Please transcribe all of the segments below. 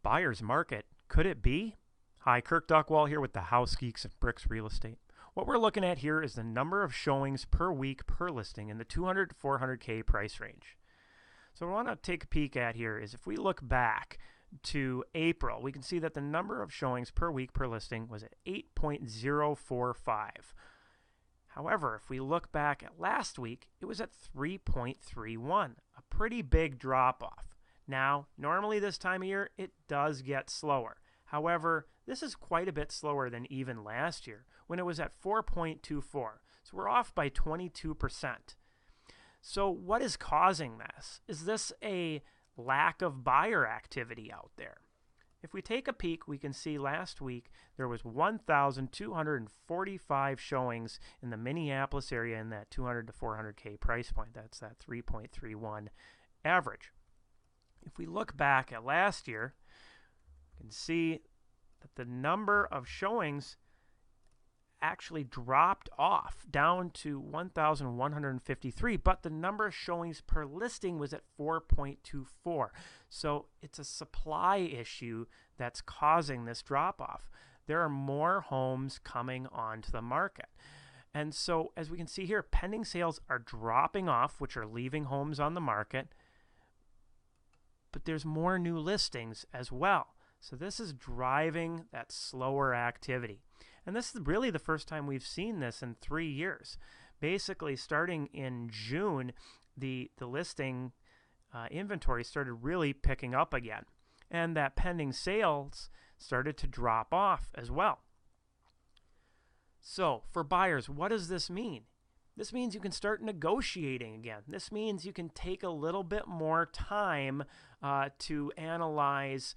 buyer's market. Could it be? Hi, Kirk Duckwall here with the House Geeks and Bricks Real Estate. What we're looking at here is the number of showings per week per listing in the 200 to 400K price range. So what I want to take a peek at here is if we look back to April, we can see that the number of showings per week per listing was at 8.045. However, if we look back at last week, it was at 3.31, a pretty big drop off. Now, normally this time of year, it does get slower. However, this is quite a bit slower than even last year when it was at 4.24. So we're off by 22%. So what is causing this? Is this a lack of buyer activity out there? If we take a peek, we can see last week there was 1,245 showings in the Minneapolis area in that 200 to 400K price point. That's that 3.31 average. If we look back at last year, you can see that the number of showings actually dropped off down to 1,153, but the number of showings per listing was at 4.24. So it's a supply issue that's causing this drop off. There are more homes coming onto the market. And so as we can see here, pending sales are dropping off, which are leaving homes on the market, but there's more new listings as well. So this is driving that slower activity. And this is really the first time we've seen this in 3 years. Basically, starting in June, the listing inventory started really picking up again. And that pending sales started to drop off as well. So for buyers, what does this mean? This means you can start negotiating again. This means you can take a little bit more time to analyze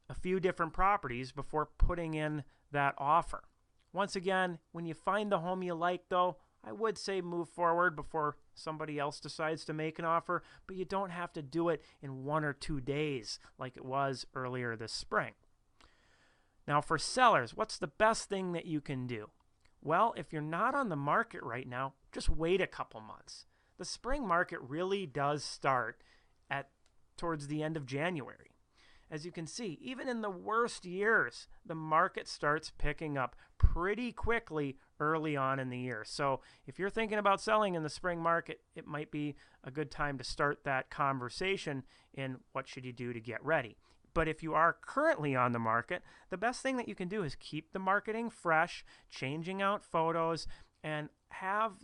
a few different properties before putting in that offer. Once again, when you find the home you like, though, I would say move forward before somebody else decides to make an offer, but you don't have to do it in 1 or 2 days like it was earlier this spring. Now for sellers, what's the best thing that you can do? Well, if you're not on the market right now, just wait a couple months. The spring market really does start towards the end of January. As you can see, even in the worst years, the market starts picking up pretty quickly early on in the year. So if you're thinking about selling in the spring market, it might be a good time to start that conversation in what should you do to get ready. But if you are currently on the market, the best thing that you can do is keep the marketing fresh, changing out photos, and have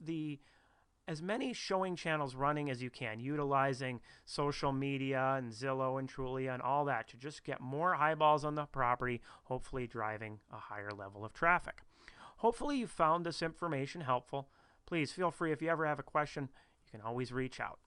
as many showing channels running as you can, utilizing social media and Zillow and Trulia and all that to just get more eyeballs on the property, hopefully driving a higher level of traffic. Hopefully you found this information helpful. Please feel free, if you ever have a question, you can always reach out.